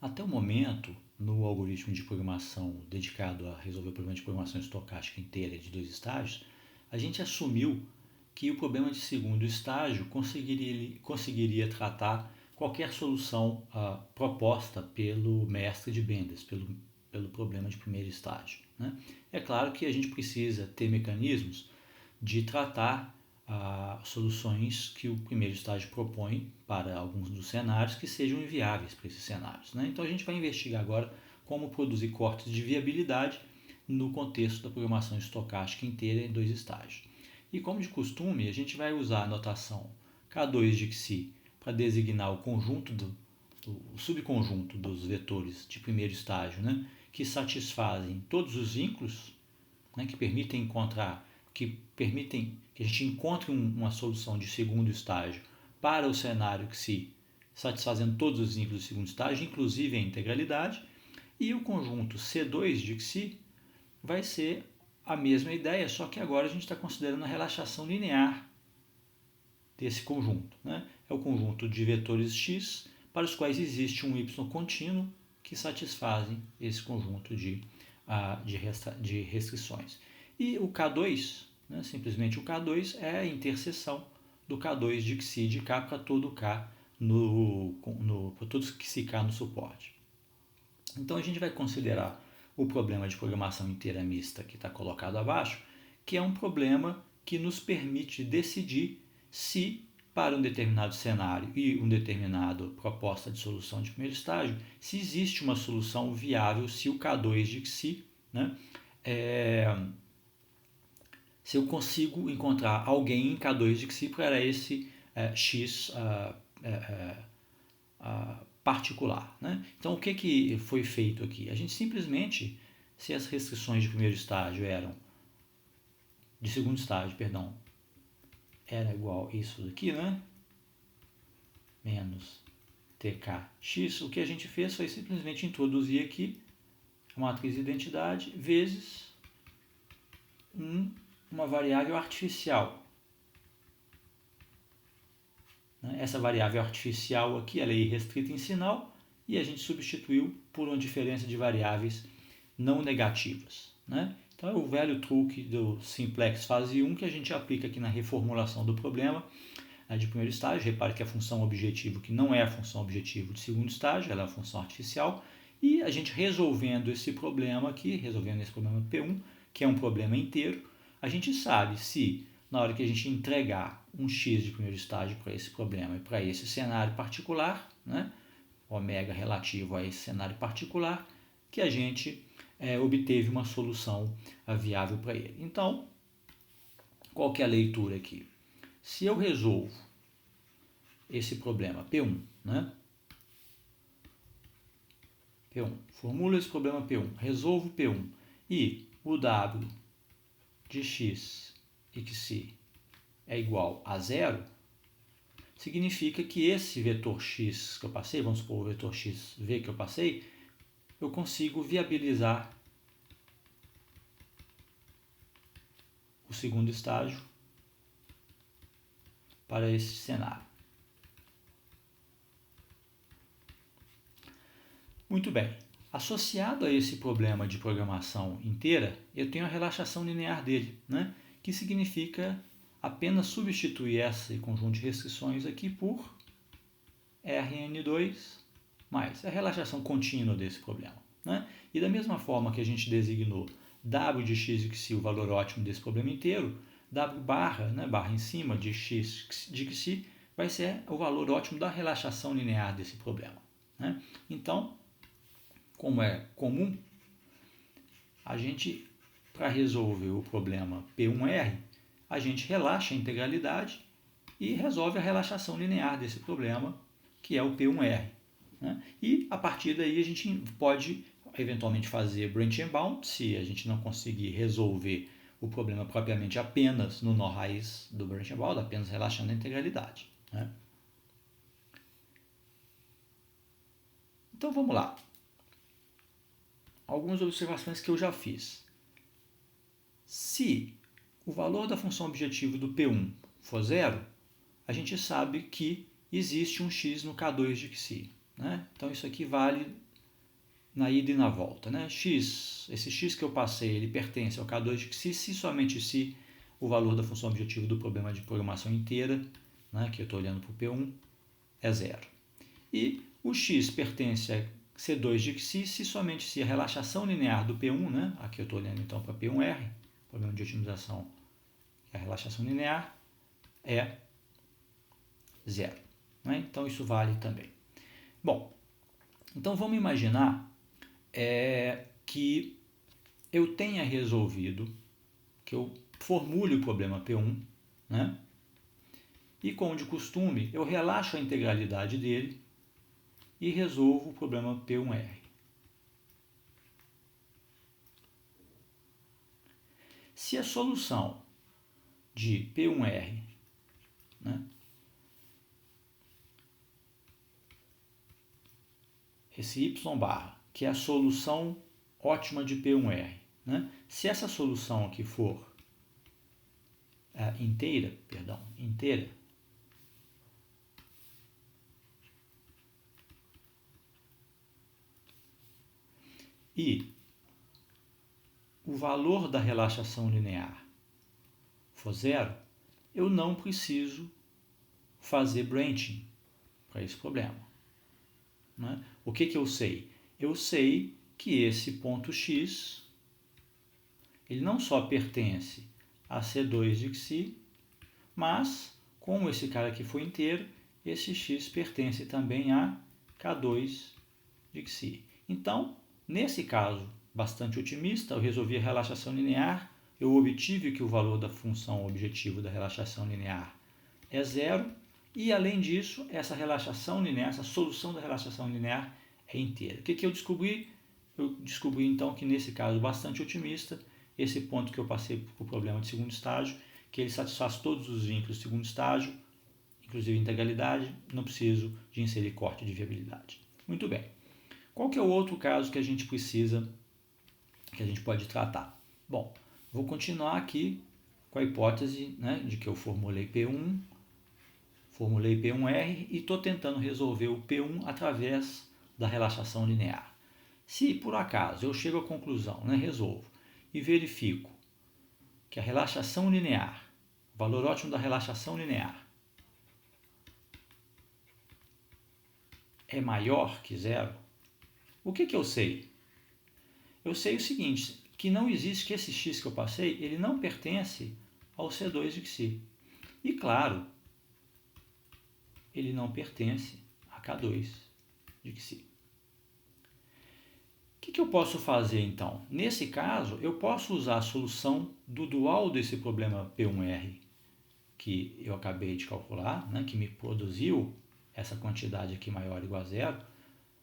Até o momento, no algoritmo de programação dedicado a resolver o problema de programação estocástica inteira de dois estágios, a gente assumiu que o problema de segundo estágio conseguiria tratar qualquer solução proposta pelo mestre de Bendes, pelo problema de primeiro estágio, né? É claro que a gente precisa ter mecanismos de tratar soluções que o primeiro estágio propõe para alguns dos cenários que sejam inviáveis para esses cenários, né? Então a gente vai investigar agora como produzir cortes de viabilidade no contexto da programação estocástica inteira em dois estágios. E como de costume, a gente vai usar a notação K2 de Xi para designar o conjunto o subconjunto dos vetores de primeiro estágio, né, que satisfazem todos os vínculos, né, que permitem que a gente encontre uma solução de segundo estágio para o cenário Xi, satisfazendo todos os vínculos do segundo estágio, inclusive a integralidade, e o conjunto C2 de Xi vai ser a mesma ideia, só que agora a gente está considerando a relaxação linear desse conjunto, né? É o conjunto de vetores x para os quais existe um y contínuo que satisfazem esse conjunto de restrições. E o K2, né, simplesmente o K2 é a interseção do K2 de Xi de K para todo K para todos que se K no suporte. Então a gente vai considerar o problema de programação inteira mista que está colocado abaixo, que é um problema que nos permite decidir se, para um determinado cenário e uma determinada proposta de solução de primeiro estágio, se existe uma solução viável se o K2 de Xi, né, se eu consigo encontrar alguém em K2 de Xi para esse X particular, né? Então, o que foi feito aqui? A gente simplesmente, se as restrições de primeiro estágio de segundo estágio, perdão, era igual a isso daqui, né? Menos TKX, o que a gente fez foi simplesmente introduzir aqui a matriz de identidade vezes uma variável artificial. Essa variável artificial aqui ela é irrestrita em sinal e a gente substituiu por uma diferença de variáveis não negativas, né? Então é o velho truque do simplex fase 1 que a gente aplica aqui na reformulação do problema de primeiro estágio. Repare que a função objetivo que não é a função objetivo de segundo estágio, ela é uma função artificial, e a gente resolvendo esse problema aqui, resolvendo esse problema P1, que é um problema inteiro, a gente sabe se na hora que a gente entregar um x de primeiro estágio para esse problema e para esse cenário particular, né, ômega relativo a esse cenário particular, que a gente obteve uma solução viável para ele. Então, qual que é a leitura aqui? Se eu resolvo esse problema P1, né? P1, formulo esse problema P1, resolvo P1 e o W de x e Xi é igual a zero, significa que esse vetor x que eu passei, vamos supor o vetor xv que eu passei, eu consigo viabilizar o segundo estágio para esse cenário. Muito bem. Associado a esse problema de programação inteira, eu tenho a relaxação linear dele, né? Que significa apenas substituir esse conjunto de restrições aqui por Rn2 mais a relaxação contínua desse problema, né? E da mesma forma que a gente designou W de x de Xi, o valor ótimo desse problema inteiro, W barra, né, barra em cima de x de Xi, vai ser o valor ótimo da relaxação linear desse problema, né? Então, como é comum, a gente, para resolver o problema P1R, a gente relaxa a integralidade e resolve a relaxação linear desse problema, que é o P1R, né? E a partir daí a gente pode eventualmente fazer branch and bound, se a gente não conseguir resolver o problema propriamente apenas no nó raiz do branch and bound, apenas relaxando a integralidade, né? Então vamos lá. Algumas observações que eu já fiz. Se o valor da função objetivo do P1 for zero, a gente sabe que existe um x no K2 de Xi, né? Então isso aqui vale na ida e na volta, né? Esse x que eu passei, ele pertence ao K2 de xi, se somente se o valor da função objetiva do problema de programação inteira, né, que eu estou olhando para o P1, é zero. E o x pertence a C2 de xi, se somente se a relaxação linear do P1, né, aqui eu estou olhando então para P1R, problema de otimização, a relaxação linear é zero. Né? Então isso vale também. Bom, então vamos imaginar que eu tenha resolvido, que eu formule o problema P1, né? E como de costume, eu relaxo a integralidade dele e resolvo o problema P1R. Se a solução de P1R, né, esse y barra, que é a solução ótima de P1R, né, se essa solução aqui for inteira, e o valor da relaxação linear for zero, eu não preciso fazer branching para esse problema. Né? O que eu sei? Eu sei que esse ponto x ele não só pertence a C2 de xi, mas, como esse cara aqui foi inteiro, esse x pertence também a K2 de xi. Então, nesse caso bastante otimista, eu resolvi a relaxação linear, eu obtive que o valor da função objetivo da relaxação linear é zero, e além disso, essa relaxação linear, essa solução da relaxação linear é inteira. O que eu descobri? Eu descobri então que nesse caso bastante otimista, esse ponto que eu passei para o problema de segundo estágio, que ele satisfaz todos os vínculos de segundo estágio, inclusive integralidade, não preciso de inserir corte de viabilidade. Muito bem. Qual que é o outro caso que a gente precisa, que a gente pode tratar? Bom, vou continuar aqui com a hipótese, né, de que eu formulei P1, formulei P1R e estou tentando resolver o P1 através da relaxação linear. Se por acaso eu chego à conclusão, né, resolvo, e verifico que a relaxação linear, o valor ótimo da relaxação linear é maior que zero, o que eu sei? Eu sei o seguinte, que não existe, que esse x que eu passei, ele não pertence ao C2 de xi. E claro, ele não pertence a K2 de xi. O que eu posso fazer então? Nesse caso, eu posso usar a solução do dual desse problema P1R que eu acabei de calcular, né, que me produziu essa quantidade aqui maior ou igual a zero,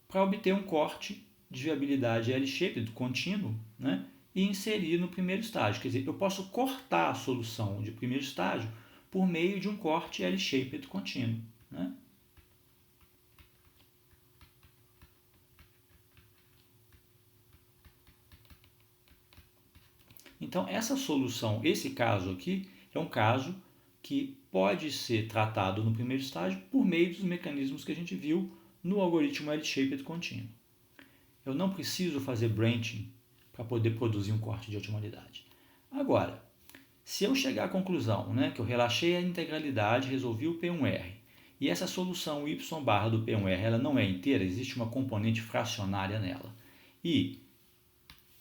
para obter um corte de viabilidade L-shaped contínuo, né, e inserir no primeiro estágio. Quer dizer, eu posso cortar a solução de primeiro estágio por meio de um corte L-shaped contínuo. Né? Então, essa solução, esse caso aqui, é um caso que pode ser tratado no primeiro estágio por meio dos mecanismos que a gente viu no algoritmo L-shaped contínuo. Eu não preciso fazer branching para poder produzir um corte de otimalidade. Agora, se eu chegar à conclusão, né, que eu relaxei a integralidade, resolvi o P1R, e essa solução y barra do P1R ela não é inteira, existe uma componente fracionária nela, e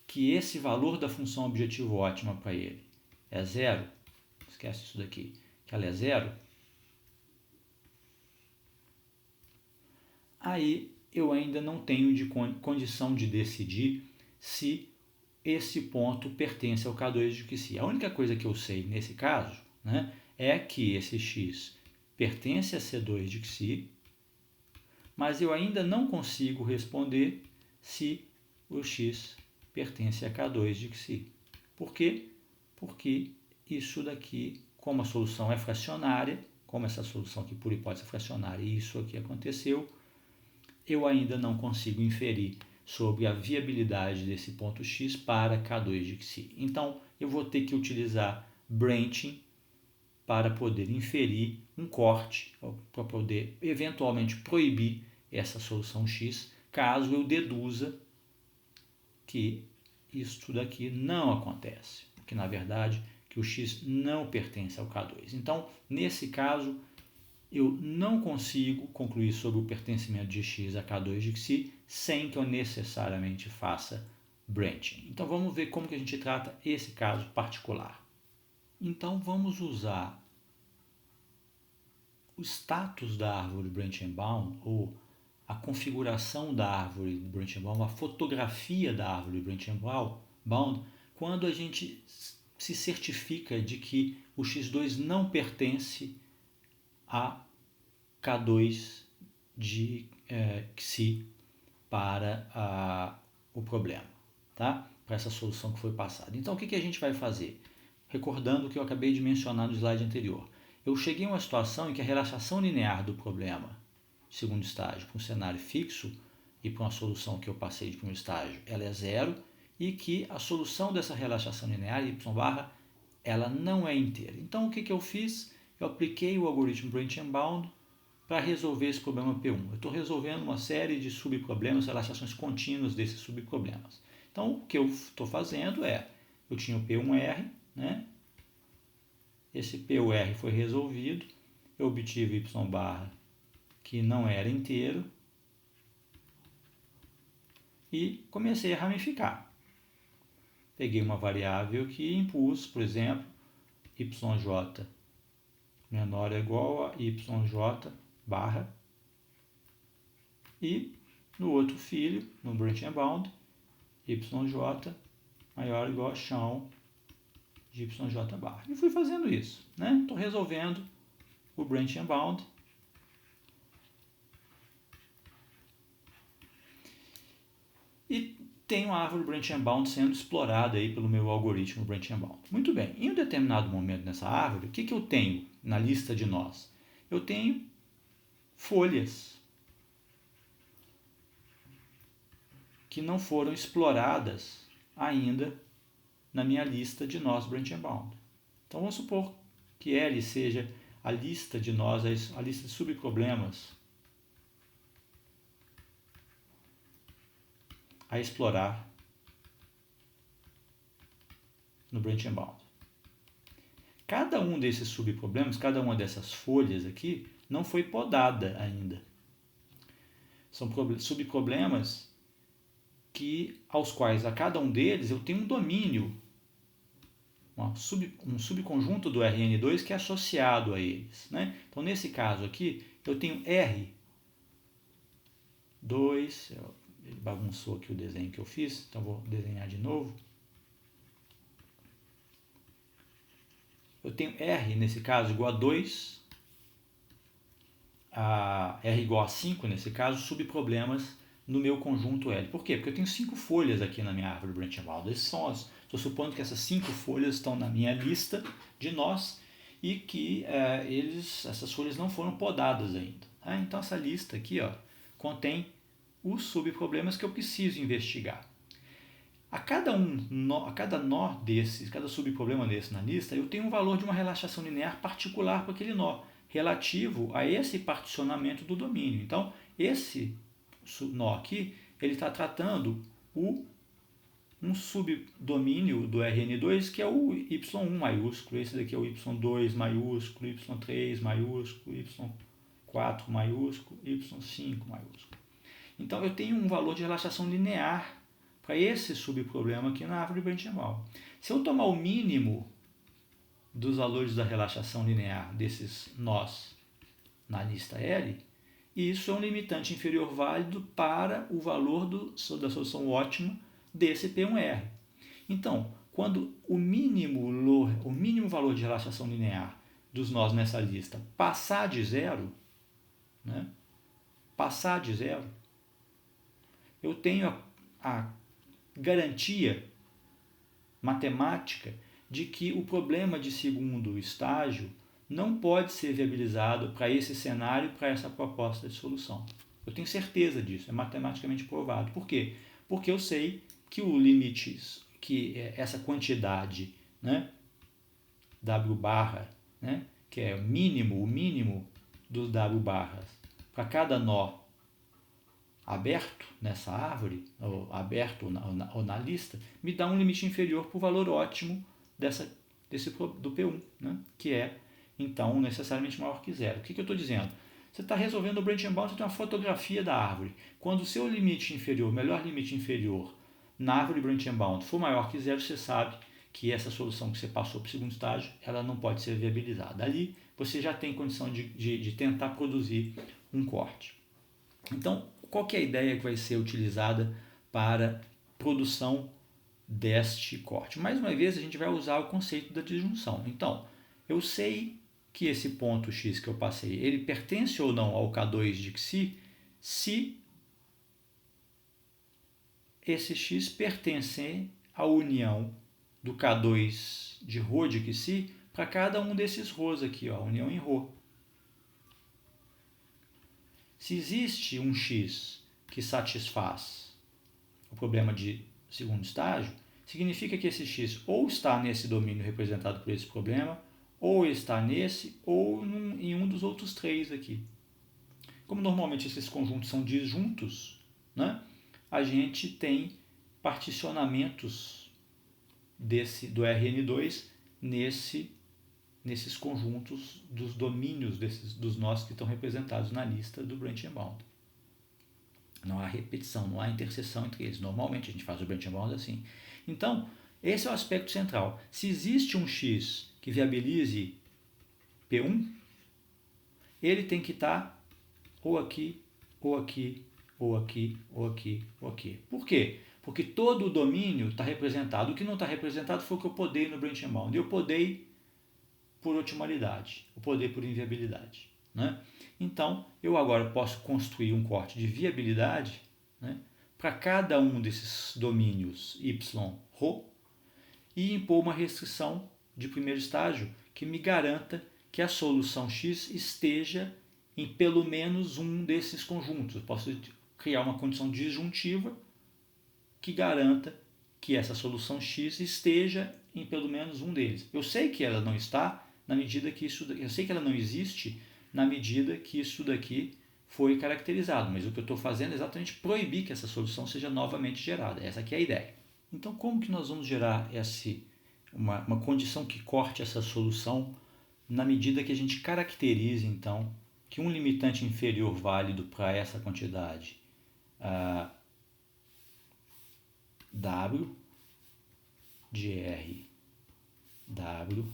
que esse valor da função objetivo ótima para ele é zero, esquece isso daqui, que ela é zero, aí eu ainda não tenho condição de decidir se esse ponto pertence ao K2 de xi. A única coisa que eu sei nesse caso, né, é que esse x pertence a C2 de xi, mas eu ainda não consigo responder se o x pertence a K2 de xi. Por quê? Porque isso daqui, como a solução é fracionária, como essa solução aqui por hipótese é fracionária e isso aqui aconteceu, eu ainda não consigo inferir sobre a viabilidade desse ponto x para K2 de xi. Então, eu vou ter que utilizar branching para poder inferir um corte, para poder eventualmente proibir essa solução x, caso eu deduza que isso daqui não acontece, que na verdade que o x não pertence ao K2. Então, nesse caso, eu não consigo concluir sobre o pertencimento de x a K2 de xi sem que eu necessariamente faça branching. Então, vamos ver como que a gente trata esse caso particular. Então, vamos usar o status da árvore branch and bound, ou a configuração da árvore branch and bound, a fotografia da árvore branch and bound, quando a gente se certifica de que o x2 não pertence a K2 de xi para o problema, tá? Para essa solução que foi passada. Então, o que a gente vai fazer? Recordando o que eu acabei de mencionar no slide anterior. Eu cheguei a uma situação em que a relaxação linear do problema, segundo estágio, para um cenário fixo e para uma solução que eu passei de primeiro estágio, ela é zero, e que a solução dessa relaxação linear, y barra, ela não é inteira. Então, o que eu fiz? Eu apliquei o algoritmo branch and bound para resolver esse problema P1. Eu estou resolvendo uma série de subproblemas, relaxações contínuas desses subproblemas. Então, o que eu estou fazendo é, eu tinha o P1R, né? Esse PUR foi resolvido, eu obtive y barra que não era inteiro e comecei a ramificar. Peguei uma variável que impus, por exemplo, yj menor ou igual a yj barra, e no outro filho, no branch and bound, yj maior ou igual a chão de yj barra. E fui fazendo isso, né? Estou resolvendo o branch and bound. E tenho a árvore branch and bound sendo explorada aí pelo meu algoritmo branch and bound. Muito bem, em um determinado momento nessa árvore, o que eu tenho na lista de nós? Eu tenho folhas que não foram exploradas ainda na minha lista de nós branch and bound. Então vamos supor que L seja a lista de nós, a lista de subproblemas a explorar no branch and bound. Cada um desses subproblemas, cada uma dessas folhas aqui, não foi podada ainda. São subproblemas aos quais a cada um deles eu tenho um domínio, um subconjunto do Rn2 que é associado a eles, né? Então, nesse caso aqui, eu tenho R2, ele bagunçou aqui o desenho que eu fiz, então vou desenhar de novo. Eu tenho R, nesse caso, igual a 2, a R igual a 5, nesse caso, subproblemas no meu conjunto L. Por quê? Porque eu tenho 5 folhas aqui na minha árvore branch and bound. Estou supondo que essas 5 folhas estão na minha lista de nós e que essas folhas não foram podadas ainda. Tá? Então, essa lista aqui contém os subproblemas que eu preciso investigar. A cada nó desses, cada subproblema desse na lista, eu tenho um valor de uma relaxação linear particular para aquele nó, relativo a esse particionamento do domínio. Então, esse nó aqui, ele está tratando um subdomínio do Rn2, que é o y1 maiúsculo, esse daqui é o y2 maiúsculo, y3 maiúsculo, y4 maiúsculo, y5 maiúsculo. Então, eu tenho um valor de relaxação linear para esse subproblema aqui na árvore branch and bound. Se eu tomar o mínimo dos valores da relaxação linear desses nós na lista L, isso é um limitante inferior válido para o valor da solução ótima desse P1R. Então, quando o mínimo valor de relaxação linear dos nós nessa lista passar de zero, né, eu tenho a garantia matemática de que o problema de segundo estágio não pode ser viabilizado para esse cenário, para essa proposta de solução. Eu tenho certeza disso, é matematicamente provado. Por quê? Porque eu sei que o limite, que essa quantidade, né, W barra, né, que é o mínimo dos W barras para cada nó aberto nessa árvore, ou aberto ou na lista, me dá um limite inferior para o valor ótimo do P1, né? Que é, então, necessariamente maior que zero. O que eu estou dizendo? Você está resolvendo o branch and bound, você tem uma fotografia da árvore. Quando o seu limite inferior, o melhor limite inferior na árvore branch and bound for maior que zero, você sabe que essa solução que você passou para o segundo estágio, ela não pode ser viabilizada. Ali você já tem condição de tentar produzir um corte. Então, qual que é a ideia que vai ser utilizada para produção deste corte? Mais uma vez, a gente vai usar o conceito da disjunção. Então, eu sei que esse ponto X que eu passei, ele pertence ou não ao K2 de Xi, se esse X pertence à união do K2 de Rho de Xi para cada um desses Rhos aqui, ó, união em Rho. Se existe um X que satisfaz o problema de segundo estágio, significa que esse X ou está nesse domínio representado por esse problema, ou está nesse, ou em um dos outros três aqui. Como normalmente esses conjuntos são disjuntos, né, a gente tem particionamentos do Rn2 nesses conjuntos dos domínios dos nós que estão representados na lista do branch and bound. Não há repetição, não há interseção entre eles. Normalmente a gente faz o branch and bound assim. Então, esse é o aspecto central. Se existe um X que viabilize P1, ele tem que estar ou aqui, ou aqui, ou aqui, ou aqui, ou aqui. Por quê? Porque todo o domínio está representado. O que não está representado foi o que eu podei no branch and bound. Eu podei por otimalidade, eu podei por inviabilidade, né? Então, eu agora posso construir um corte de viabilidade, né, para cada um desses domínios y, ρ, e impor uma restrição de primeiro estágio que me garanta que a solução x esteja em pelo menos um desses conjuntos. Eu posso criar uma condição disjuntiva que garanta que essa solução x esteja em pelo menos um deles. Eu sei que ela não está na medida que eu sei que ela não existe na medida que isso daqui foi caracterizado, mas o que eu estou fazendo é exatamente proibir que essa solução seja novamente gerada. Essa aqui é a ideia. Então, como que nós vamos gerar uma condição que corte essa solução na medida que a gente caracterize, então, que um limitante inferior válido para essa quantidade W de R W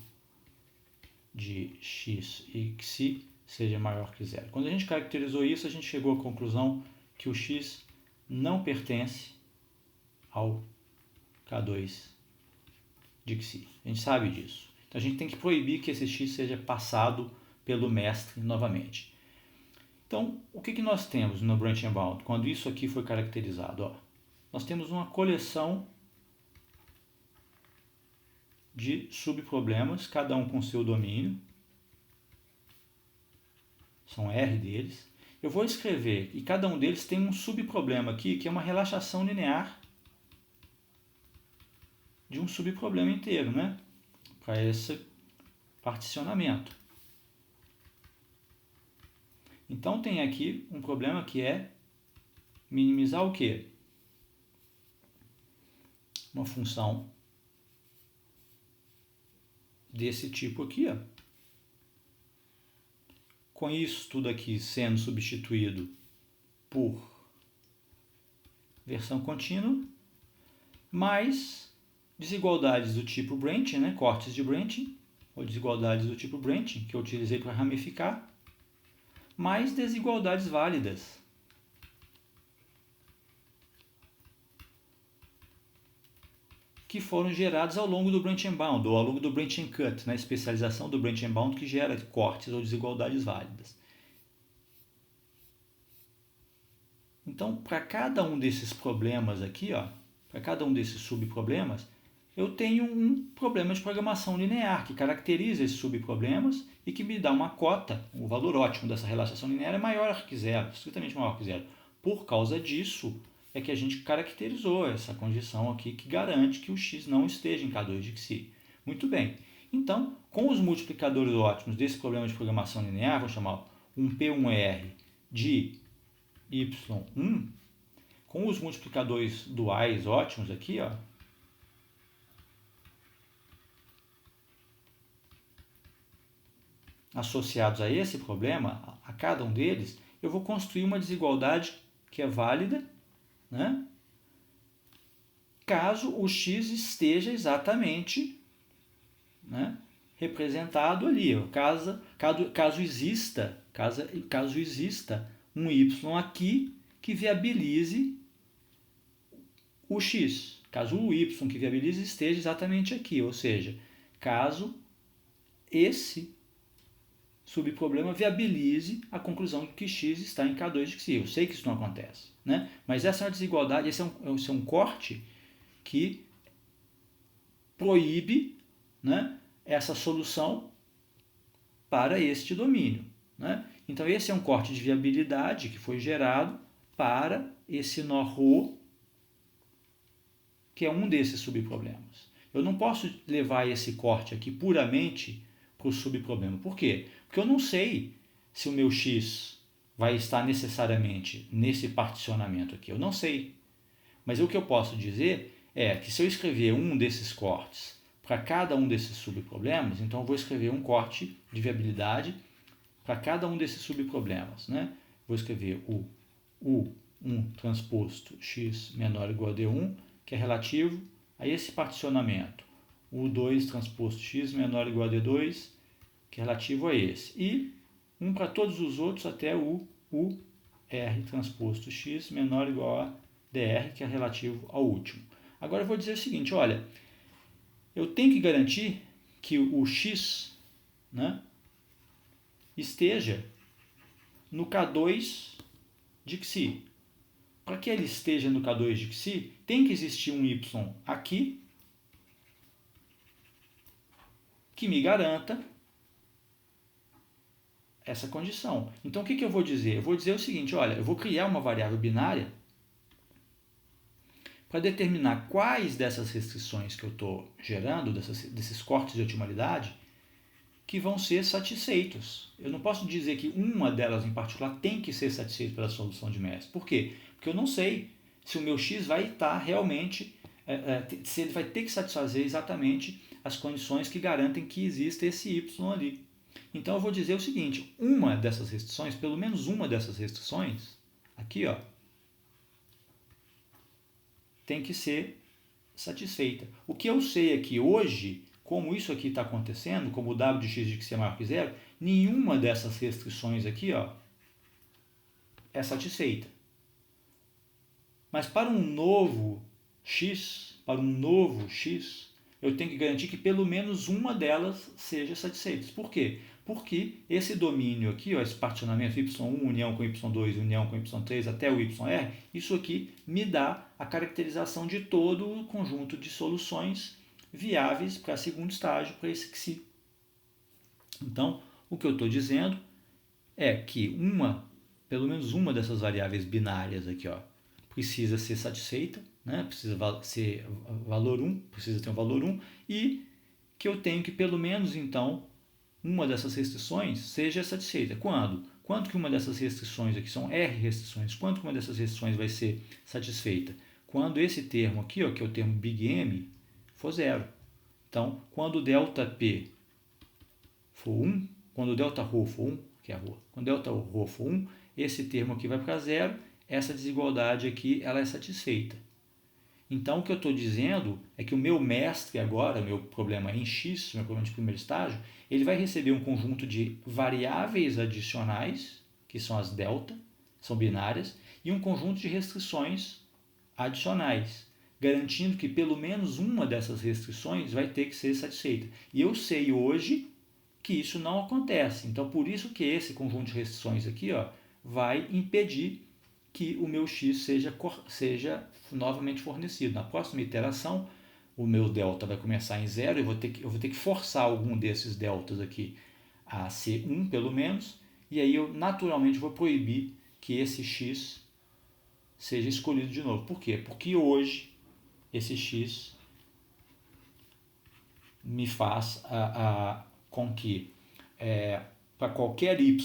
de x e xi seja maior que zero. Quando a gente caracterizou isso, a gente chegou à conclusão que o x não pertence ao K2 de xi. A gente sabe disso. Então a gente tem que proibir que esse x seja passado pelo mestre novamente. Então, o que nós temos no branch and bound quando isso aqui foi caracterizado? Ó, nós temos uma coleção de subproblemas, cada um com seu domínio. São R deles. Eu vou escrever, e cada um deles tem um subproblema aqui, que é uma relaxação linear de um subproblema inteiro, né? Para esse particionamento. Então tem aqui um problema que é minimizar o quê? Uma função desse tipo aqui, ó. Com isso tudo aqui sendo substituído por versão contínua, mais desigualdades do tipo branching, né? Cortes de branching, ou desigualdades do tipo branching, que eu utilizei para ramificar, mais desigualdades válidas. Que foram gerados ao longo do branch and bound, ou ao longo do branch and cut, na especialização do branch and bound que gera cortes ou desigualdades válidas. Então, para cada um desses problemas aqui, para cada um desses subproblemas, eu tenho um problema de programação linear que caracteriza esses subproblemas e que me dá uma cota, o valor ótimo dessa relaxação linear é maior que zero, estritamente maior que zero. Por causa disso, é que a gente caracterizou essa condição aqui que garante que o x não esteja em K2 de xi. Muito bem. Então, com os multiplicadores ótimos desse problema de programação linear, vou chamar um P1R de y1, com os multiplicadores duais ótimos aqui, ó, associados a esse problema, a cada um deles, eu vou construir uma desigualdade que é válida, né? Caso o x esteja exatamente, né, representado ali. Caso exista um y aqui que viabilize o x. Caso o y que viabilize esteja exatamente aqui, ou seja, caso esse subproblema viabilize a conclusão de que x está em K2 de xi. Eu sei que isso não acontece, né? Mas essa é uma desigualdade, esse é um corte que proíbe, né, essa solução para este domínio, né? Então esse é um corte de viabilidade que foi gerado para esse nó ρ, que é um desses subproblemas. Eu não posso levar esse corte aqui puramente para o subproblema. Por quê? Porque eu não sei se o meu x vai estar necessariamente nesse particionamento aqui. Eu não sei. Mas o que eu posso dizer é que se eu escrever um desses cortes para cada um desses subproblemas, então eu vou escrever um corte de viabilidade para cada um desses subproblemas, né? Vou escrever o U1 transposto x menor ou igual a D1, que é relativo a esse particionamento. O U2 transposto x menor ou igual a D2, que é relativo a esse. E um para todos os outros até o UR transposto x menor ou igual a DR, que é relativo ao último. Agora eu vou dizer o seguinte, olha, eu tenho que garantir que o x, né, esteja no K2 de xi. Para que ele esteja no K2 de xi, tem que existir um y aqui que me garanta essa condição. Então o que eu vou dizer? Eu vou dizer o seguinte, olha, eu vou criar uma variável binária para determinar quais dessas restrições que eu estou gerando, desses cortes de otimalidade, que vão ser satisfeitos. Eu não posso dizer que uma delas em particular tem que ser satisfeita pela solução de Mestre. Por quê? Porque eu não sei se o meu x vai estar realmente, se ele vai ter que satisfazer exatamente as condições que garantem que exista esse y ali. Então eu vou dizer o seguinte, uma dessas restrições, pelo menos uma dessas restrições, aqui ó, tem que ser satisfeita. O que eu sei é que hoje, como isso aqui está acontecendo, como o w de x de xi é maior que zero, nenhuma dessas restrições aqui ó, é satisfeita. Mas para um novo x, eu tenho que garantir que pelo menos uma delas seja satisfeita. Por quê? Porque esse domínio aqui, ó, esse particionamento y1 união com y2, união com y3 até o yr, isso aqui me dá a caracterização de todo o conjunto de soluções viáveis para segundo estágio, para esse xi. Então, o que eu estou dizendo é que pelo menos uma dessas variáveis binárias aqui, ó, precisa ser satisfeita, né? Precisa ter um valor 1, e que eu tenho que pelo menos, então, uma dessas restrições seja satisfeita. Quando? Quanto que uma dessas restrições aqui são R restrições, quanto que uma dessas restrições vai ser satisfeita? Quando esse termo aqui, ó, que é o termo Big M, for zero. Então, quando o ΔP for 1, quando o Δρ for 1, que é a rho, quando Δρ for 1, esse termo aqui vai para zero, essa desigualdade aqui ela é satisfeita. Então, o que eu estou dizendo é que o meu mestre agora, o meu problema em x, meu problema de primeiro estágio, ele vai receber um conjunto de variáveis adicionais, que são as delta, são binárias, e um conjunto de restrições adicionais, garantindo que pelo menos uma dessas restrições vai ter que ser satisfeita. E eu sei hoje que isso não acontece. Então, por isso que esse conjunto de restrições aqui ó, vai impedir que o meu x seja novamente fornecido. Na próxima iteração, o meu delta vai começar em zero, eu vou ter que forçar algum desses deltas aqui a ser 1 pelo menos, e aí eu naturalmente vou proibir que esse x seja escolhido de novo. Por quê? Porque hoje esse x me faz com que para qualquer y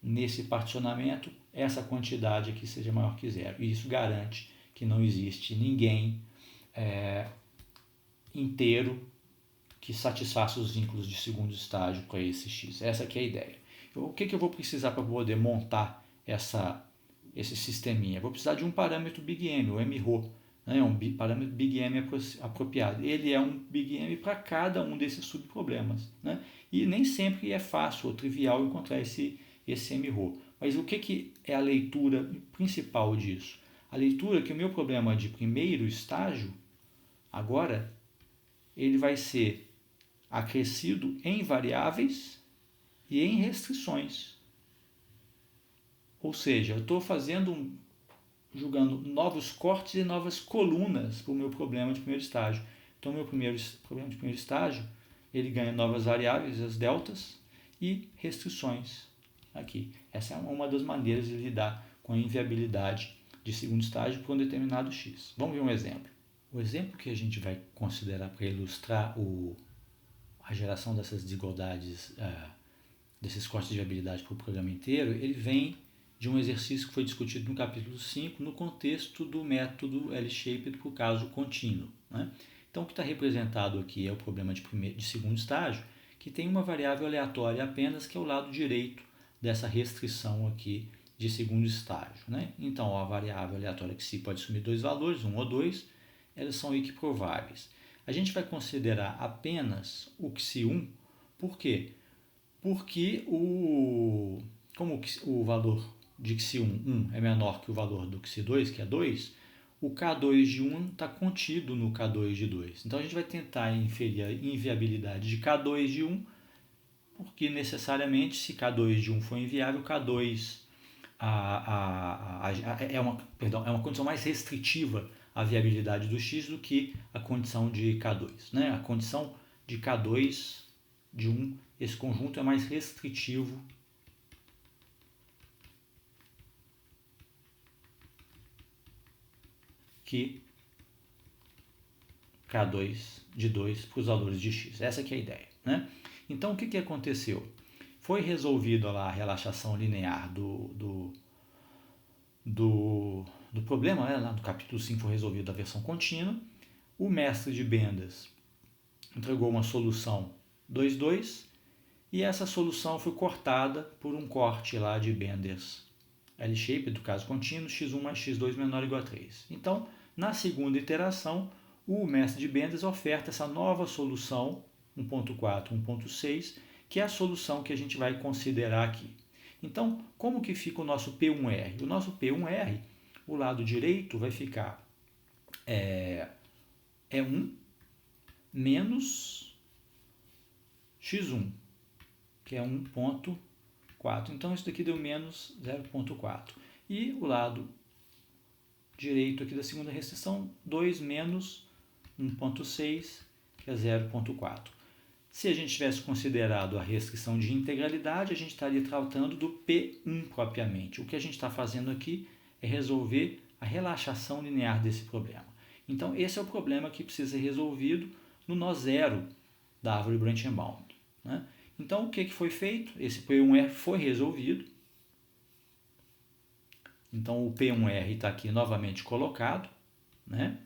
nesse particionamento, essa quantidade aqui seja maior que zero. E isso garante que não existe ninguém inteiro que satisfaça os vínculos de segundo estágio para esse x. Essa aqui é a ideia. O que eu vou precisar para poder montar esse sisteminha? Vou precisar de um parâmetro Big M, o MRO, né? Um parâmetro Big M apropriado. Ele é um Big M para cada um desses subproblemas, né? E nem sempre é fácil ou trivial encontrar esse MRO. Mas o que é a leitura principal disso? A leitura é que o meu problema de primeiro estágio, agora, ele vai ser acrescido em variáveis e em restrições. Ou seja, eu estou jogando novos cortes e novas colunas para o meu problema de primeiro estágio. Então, meu problema de primeiro estágio, ele ganha novas variáveis, as deltas, e restrições aqui. Essa é uma das maneiras de lidar com a inviabilidade de segundo estágio para um determinado x. Vamos ver um exemplo. O exemplo que a gente vai considerar para ilustrar a geração dessas desigualdades, desses cortes de viabilidade para o programa inteiro, ele vem de um exercício que foi discutido no capítulo 5, no contexto do método L-shaped para o caso contínuo, né? Então, o que está representado aqui é o problema de segundo estágio, que tem uma variável aleatória apenas, que é o lado direito dessa restrição aqui de segundo estágio, né? Então, a variável aleatória que se pode assumir dois valores, 1 ou 2, elas são equiprováveis. A gente vai considerar apenas o XI1, por quê? Porque como o valor de XI1 é menor que o valor do XI2, que é 2, o K2 de 1 está contido no K2 de 2. Então, a gente vai tentar inferir a inviabilidade de K2 de 1, porque necessariamente, se K2 de 1 for inviável, K2 é uma condição mais restritiva à viabilidade do x do que a condição de K2, né? A condição de K2 de 1, esse conjunto é mais restritivo que K2 de 2 para os valores de x. Essa que é a ideia, né? Então, o que aconteceu? Foi resolvido lá a relaxação linear do problema, né? Lá no capítulo 5 foi resolvido a versão contínua. O mestre de Bendas entregou uma solução 2, 2, e essa solução foi cortada por um corte lá de Benders L-shaped, do caso contínuo, x1 mais x2 menor ou igual a 3. Então, na segunda iteração, o mestre de Benders oferta essa nova solução 1.4, 1.6, que é a solução que a gente vai considerar aqui. Então, como que fica o nosso P1R? O nosso P1R, o lado direito vai ficar 1 menos x1, que é 1.4. Então, isso daqui deu menos 0.4. E o lado direito aqui da segunda restrição, 2 menos 1.6, que é 0.4. Se a gente tivesse considerado a restrição de integralidade, a gente estaria tratando do P1 propriamente. O que a gente está fazendo aqui é resolver a relaxação linear desse problema. Então, esse é o problema que precisa ser resolvido no nó zero da árvore Branch-Bound, né? Então, o que foi feito? Esse P1R foi resolvido. Então, o P1R está aqui novamente colocado, né?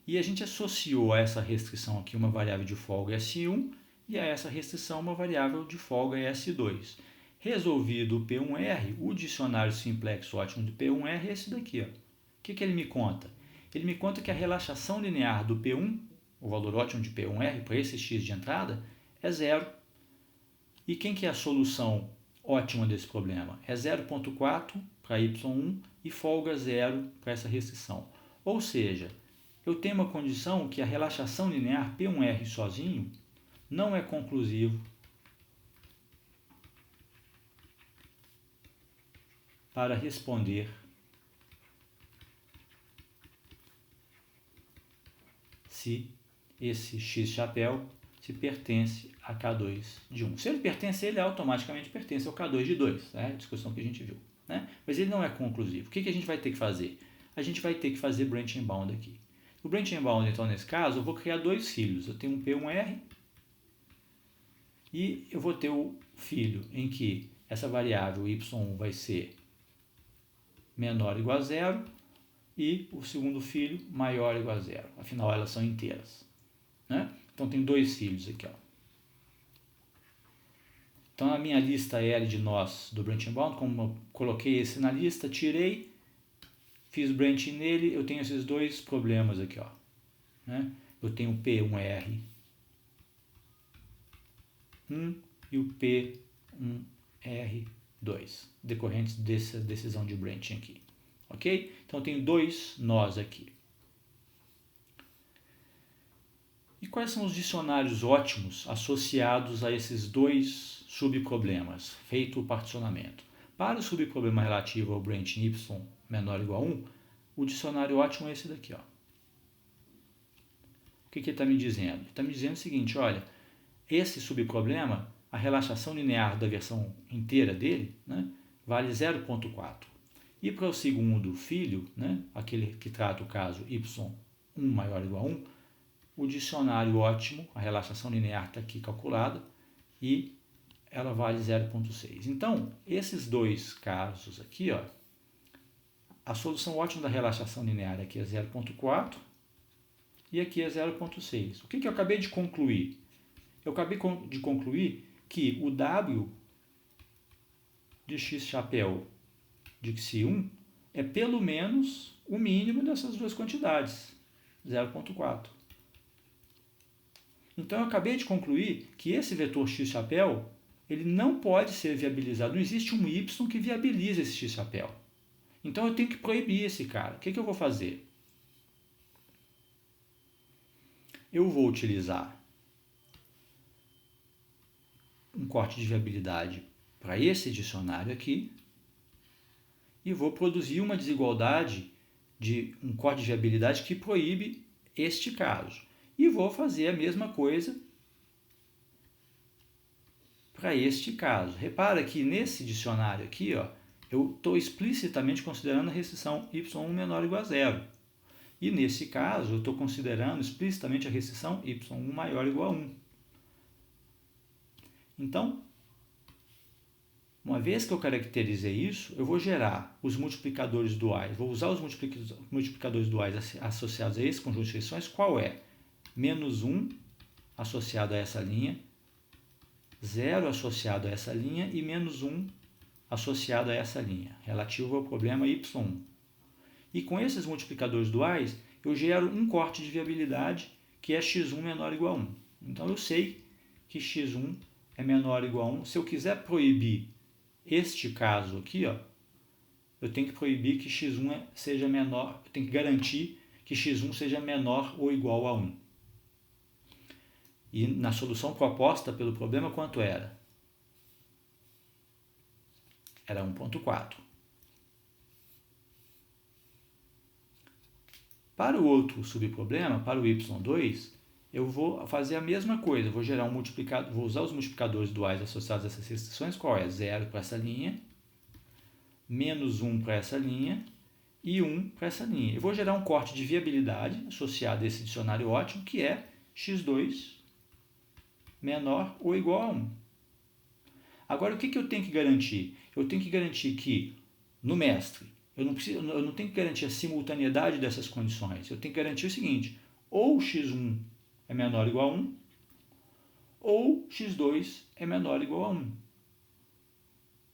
E a gente associou a essa restrição aqui uma variável de folga S1 e a essa restrição uma variável de folga S2. Resolvido o P1R, o dicionário simplex ótimo do P1R é esse daqui, ó. O que ele me conta? Ele me conta que a relaxação linear do P1, o valor ótimo de P1R, para esse x de entrada, é zero. E quem que é a solução ótima desse problema? É 0.4 para y1 e folga 0 para essa restrição. Ou seja, eu tenho uma condição que a relaxação linear P1R sozinho não é conclusivo para responder se esse x chapéu se pertence a K2 de 1. Se ele pertence, ele automaticamente pertence ao K2 de 2, né? A discussão que a gente viu, né? Mas ele não é conclusivo. O que a gente vai ter que fazer? A gente vai ter que fazer Branch-Bound aqui. O Branch-Bound, então, nesse caso, eu vou criar dois filhos. Eu tenho um P1R e eu vou ter o filho em que essa variável y1 vai ser menor ou igual a zero e o segundo filho maior ou igual a zero. Afinal, elas são inteiras, né? Então, tem dois filhos aqui, ó. Então, a minha lista L de nós do branching bound, como eu coloquei esse na lista, tirei, fiz branching nele, eu tenho esses dois problemas aqui, ó, né? Eu tenho o P1R1 e o P1R2, decorrentes dessa decisão de branching aqui, ok? Então, eu tenho dois nós aqui. E quais são os dicionários ótimos associados a esses dois subproblemas, feito o particionamento? Para o subproblema relativo ao branching y menor ou igual a 1, o dicionário ótimo é esse daqui, ó. O que ele está me dizendo? Ele está me dizendo o seguinte, olha, esse subproblema, a relaxação linear da versão inteira dele, né, vale 0,4. E para o segundo filho, né, aquele que trata o caso y1 maior ou igual a 1, o dicionário ótimo, a relaxação linear está aqui calculada, e ela vale 0,6. Então, esses dois casos aqui, ó, a solução ótima da relaxação linear aqui é 0,4 e aqui é 0,6. O que eu acabei de concluir? Eu acabei de concluir que o W de x chapéu de xi1 é pelo menos o mínimo dessas duas quantidades, 0,4. Então, eu acabei de concluir que esse vetor x chapéu ele não pode ser viabilizado. Não existe um y que viabilize esse x chapéu. Então, eu tenho que proibir esse cara. O que eu vou fazer? Eu vou utilizar um corte de viabilidade para esse dicionário aqui e vou produzir uma desigualdade de um corte de viabilidade que proíbe este caso. E vou fazer a mesma coisa para este caso. Repara que nesse dicionário aqui, ó, eu estou explicitamente considerando a restrição y1 menor ou igual a zero. E nesse caso, eu estou considerando explicitamente a restrição y1 maior ou igual a 1. Então, uma vez que eu caracterizei isso, eu vou gerar os multiplicadores duais. Vou usar os multiplicadores duais associados a esse conjunto de restrições. Qual é? Menos 1 associado a essa linha, 0 associado a essa linha e menos 1 associado a essa linha, relativo ao problema y1. E com esses multiplicadores duais, eu gero um corte de viabilidade que é x1 menor ou igual a 1. Então, eu sei que x1 é menor ou igual a 1. Se eu quiser proibir este caso aqui, ó, eu tenho que proibir que x1 seja menor, eu tenho que garantir que x1 seja menor ou igual a 1. E na solução proposta pelo problema, quanto era? Era 1,4. Para o outro subproblema, para o y2, eu vou fazer a mesma coisa. Eu vou gerar um multiplicador, vou usar os multiplicadores duais associados a essas restrições. Qual é? 0 para essa linha, menos 1 para essa linha e 1 para essa linha. Eu vou gerar um corte de viabilidade associado a esse dicionário ótimo, que é x2 menor ou igual a 1. Agora, o que eu tenho que garantir? Eu tenho que garantir que, no mestre, eu não tenho que garantir a simultaneidade dessas condições. Eu tenho que garantir o seguinte, ou x1 é menor ou igual a 1, ou x2 é menor ou igual a 1.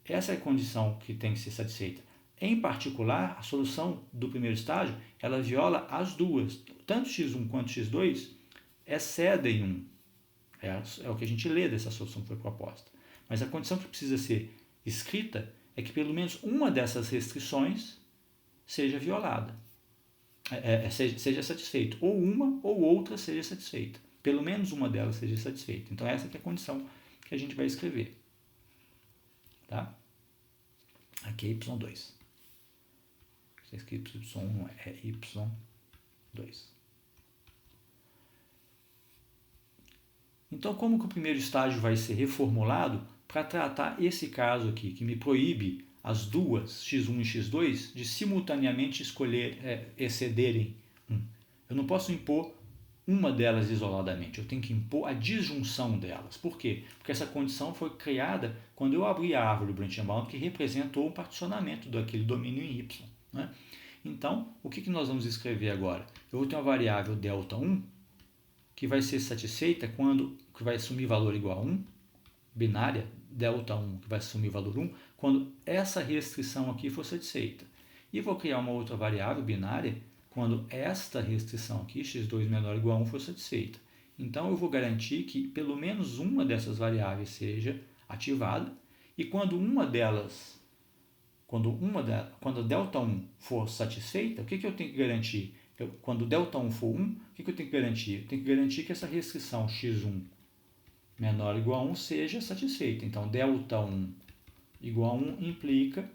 Essa é a condição que tem que ser satisfeita. Em particular, a solução do primeiro estágio, ela viola as duas. Tanto x1 quanto x2 excedem 1. É o que a gente lê dessa solução que foi proposta. Mas a condição que precisa ser escrita é que pelo menos uma dessas restrições seja violada, seja satisfeita. Ou uma ou outra seja satisfeita. Pelo menos uma delas seja satisfeita. Então, essa que é a condição que a gente vai escrever. Tá? Aqui é y2. Está escrito y1, é y2. Então, como que o primeiro estágio vai ser reformulado para tratar esse caso aqui, que me proíbe as duas, x1 e x2, de simultaneamente excederem 1. Eu não posso impor uma delas isoladamente, eu tenho que impor a disjunção delas. Por quê? Porque essa condição foi criada quando eu abri a árvore do branching bound, que representou um particionamento daquele domínio em y. né? Então, o que nós vamos escrever agora? Eu vou ter uma variável delta1 que vai ser satisfeita que vai assumir valor igual a 1, binária, delta1 que vai assumir valor 1, quando essa restrição aqui for satisfeita. E vou criar uma outra variável binária quando esta restrição aqui, x2 menor ou igual a 1, for satisfeita. Então, eu vou garantir que pelo menos uma dessas variáveis seja ativada, e quando a delta1 for satisfeita, o que eu tenho que garantir? Quando delta1 for 1, o que eu tenho que garantir? Eu tenho que garantir que essa restrição x1 menor ou igual a 1 seja satisfeita. Então, delta1 igual a 1 implica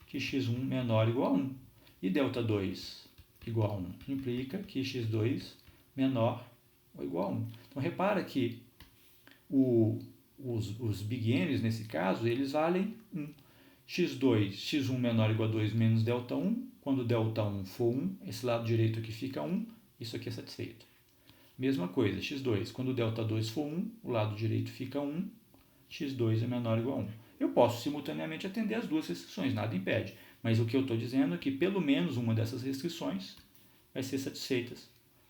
que x1 menor ou igual a 1. E delta2 igual a 1 implica que x2 menor ou igual a 1. Então, repara que os big N's, nesse caso, eles valem 1. x1 menor ou igual a 2 menos delta1. Quando delta1 for 1, esse lado direito aqui fica 1. Isso aqui é satisfeito. Mesma coisa, x2. Quando delta2 for 1, o lado direito fica 1. x2 é menor ou igual a 1. Eu posso simultaneamente atender as duas restrições, nada impede. Mas o que eu estou dizendo é que pelo menos uma dessas restrições vai ser satisfeitas